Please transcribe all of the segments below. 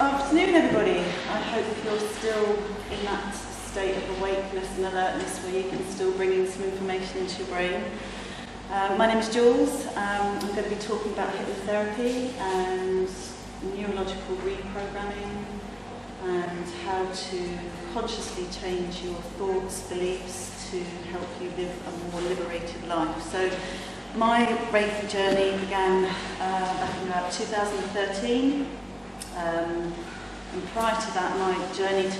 afternoon, everybody. I hope you're still in that state of awakeness and alertness where you can still bring in some information into your brain. My name is Joules. I'm going to be talking about hypnotherapy and neurological reprogramming and how to consciously change your thoughts, beliefs to help you live a more liberated life. So my Reiki journey began back in about 2013. And prior to that, my journey to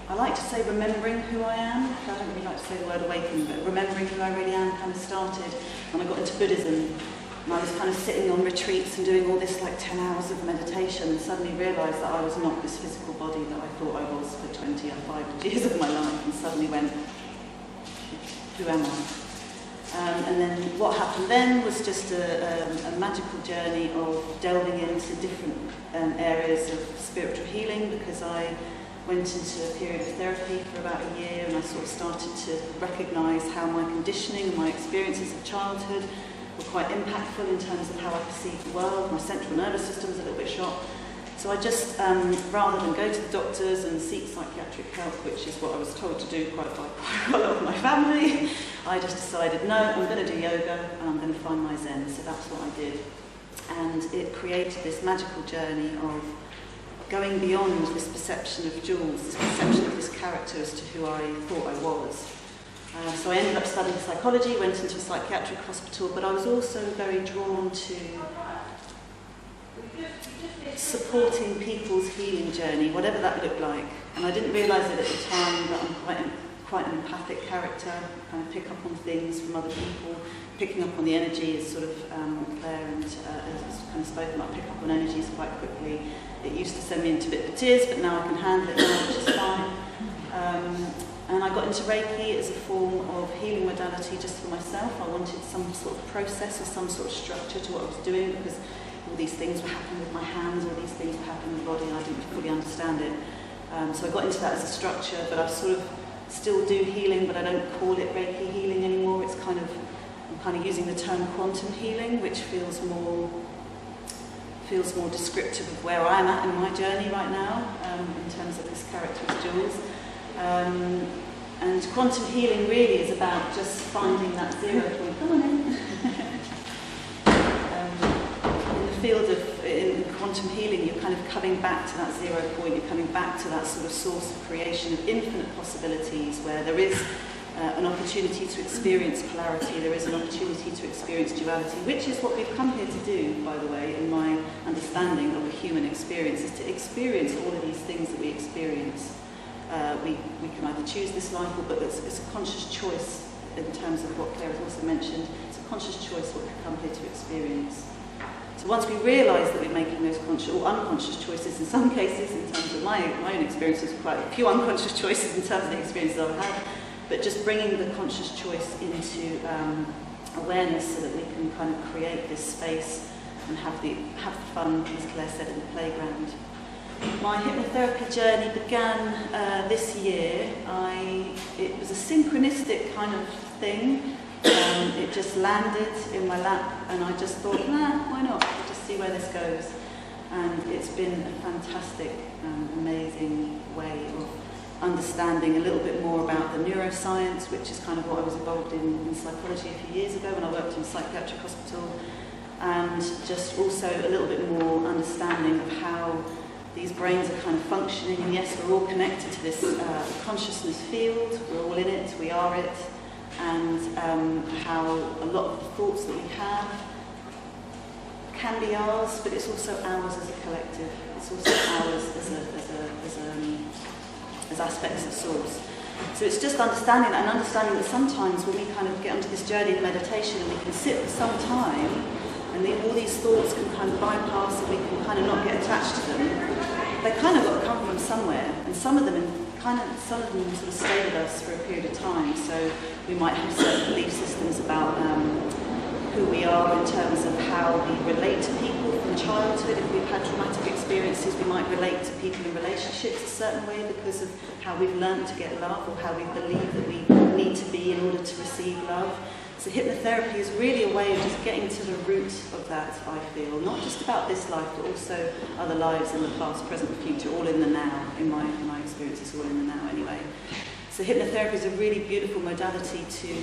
I like to say remembering who I am. I don't really like to say the word awakening, but remembering who I really am kind of started when I got into Buddhism. And I was kind of sitting on retreats and doing all this 10 hours of meditation and suddenly realised that I was not this physical body that I thought I was for 25 years of my life, and suddenly went, who am I? And then what happened then was just a magical journey of delving into different areas of spiritual healing, because I went into a period of therapy for about a year, and I sort of started to recognise how my conditioning and my experiences of childhood were quite impactful in terms of how I perceive the world. My central nervous system was a little bit shot. So I just, rather than go to the doctors and seek psychiatric help, which is what I was told to do quite by quite a lot of my family, I just decided, no, I'm going to do yoga and I'm going to find my Zen. So that's what I did. And it created this magical journey of going beyond this perception of Joules, this perception of this character as to who I thought I was. So I ended up studying psychology, went into a psychiatric hospital, but I was also very drawn to supporting people's healing journey, whatever that looked like. And I didn't realise it at the time, but I'm quite an empathic character. I pick up on things from other people, picking up on the energy is sort of Claire and has kind of spoken about, pick up on energies quite quickly. It used to send me into a bit of tears, but now I can handle it now, which is fine. And I got into Reiki as a form of healing modality just for myself. I wanted some sort of process or some sort of structure to what I was doing, because all these things were happening with my hands, all these things were happening with the body, and I didn't fully understand it. So I got into that as a structure, but I sort of still do healing, but I don't call it Reiki healing anymore. It's I'm kind of using the term quantum healing, which feels more descriptive of where I'm at in my journey right now, in terms of this character as Joules. And quantum healing really is about just finding that zero point. Come on in. In quantum healing, you're kind of coming back to that zero point, you're coming back to that sort of source of creation of infinite possibilities, where there is an opportunity to experience polarity, there is an opportunity to experience duality, which is what we've come here to do, by the way, in my understanding of a human experience, is to experience all of these things that we experience. We can either choose this life, but it's a conscious choice in terms of what Claire has also mentioned. It's a conscious choice what we've come here to experience. So once we realise that we're making those conscious or unconscious choices, in some cases, in terms of my own experiences, quite a few unconscious choices in terms of the experiences I've had, but just bringing the conscious choice into awareness so that we can kind of create this space and have the fun, as Claire said, in the playground. My hypnotherapy journey began this year. It was a synchronistic kind of thing. It just landed in my lap, and I just thought, why not? I'll just see where this goes. And it's been a fantastic, amazing way of understanding a little bit more about the neuroscience, which is kind of what I was involved in psychology a few years ago when I worked in a psychiatric hospital, and just also a little bit more understanding of how these brains are kind of functioning. And yes, we're all connected to this consciousness field, we're all in it, we are it, and how a lot of the thoughts that we have can be ours, but it's also ours as a collective. It's also ours as aspects of source. So it's just understanding that, and understanding that sometimes when we kind of get onto this journey in meditation and we can sit for some time, and all these thoughts can kind of bypass, and we can kind of not get attached to them, they kind of got to come from somewhere, and some of them sort of stay with us for a period of time. So we might have certain belief systems about who we are in terms of how we relate to people from childhood. If we've had traumatic experiences, we might relate to people in relationships a certain way because of how we've learned to get love, or how we believe that we need to be in order to receive love. So hypnotherapy is really a way of just getting to the root of that, I feel. Not just about this life, but also other lives in the past, present, future, all in the now. In my experience, it's all in the now anyway. So hypnotherapy is a really beautiful modality to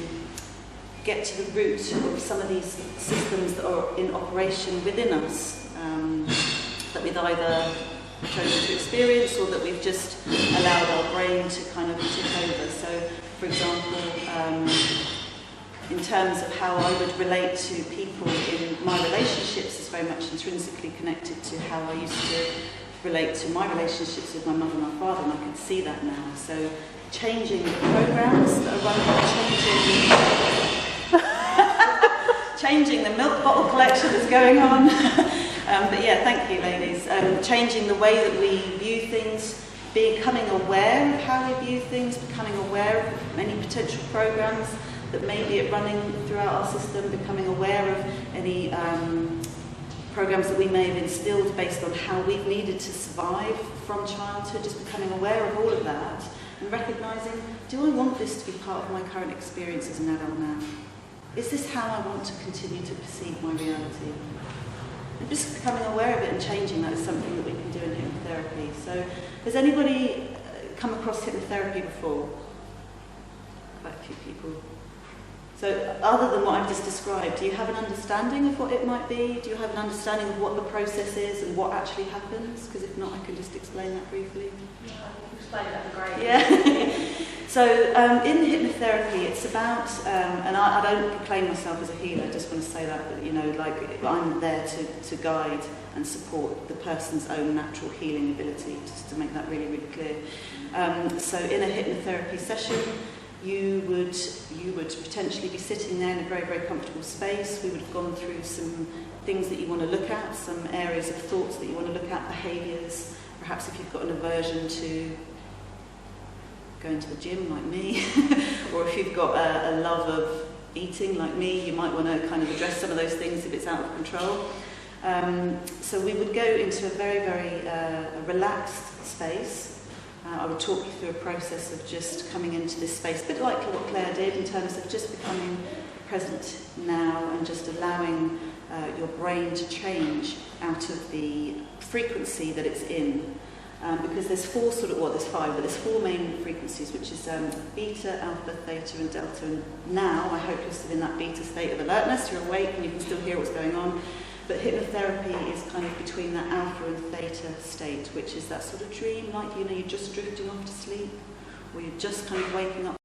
get to the root of some of these systems that are in operation within us, that we've either chosen to experience or that we've just allowed our brain to kind of take over. So, for example, in terms of how I would relate to people in my relationships is very much intrinsically connected to how I used to relate to my relationships with my mother and my father, and I can see that now. So changing the programs that are running, changing the milk bottle collection that's going on. But yeah, thank you ladies. Changing the way that we view things, becoming aware of how we view things, becoming aware of any potential programs that may be running throughout our system, becoming aware of any programs that we may have instilled based on how we've needed to survive from childhood, just becoming aware of all of that and recognising, do I want this to be part of my current experience as an adult now? Is this how I want to continue to perceive my reality? And just becoming aware of it and changing that is something that we can do in hypnotherapy. So, has anybody come across hypnotherapy before? Quite a few people. So, other than what I've just described, do you have an understanding of what it might be? Do you have an understanding of what the process is and what actually happens? Because if not, I can just explain that briefly. Yeah, explain that'd be great. Yeah. So, in hypnotherapy, it's about, and I don't proclaim myself as a healer, I just want to say that, but you know, like, I'm there to guide and support the person's own natural healing ability, just to make that really, really clear. So, in a hypnotherapy session, you would potentially be sitting there in a very, very comfortable space. We would have gone through some things that you want to look at, some areas of thoughts that you want to look at, behaviours. Perhaps if you've got an aversion to going to the gym like me, or if you've got a love of eating like me, you might want to kind of address some of those things if it's out of control. So we would go into a very, very relaxed space. I would talk you through a process of just coming into this space, a bit like what Claire did in terms of just becoming present now and just allowing your brain to change out of the frequency that it's in. Because there's there's five, but there's four main frequencies, which is beta, alpha, theta and delta. And now I hope you're still in that beta state of alertness, you're awake and you can still hear what's going on. But hypnotherapy is kind of between that alpha and theta state, which is that sort of dream, like, you know, you're just drifting off to sleep, or you're just kind of waking up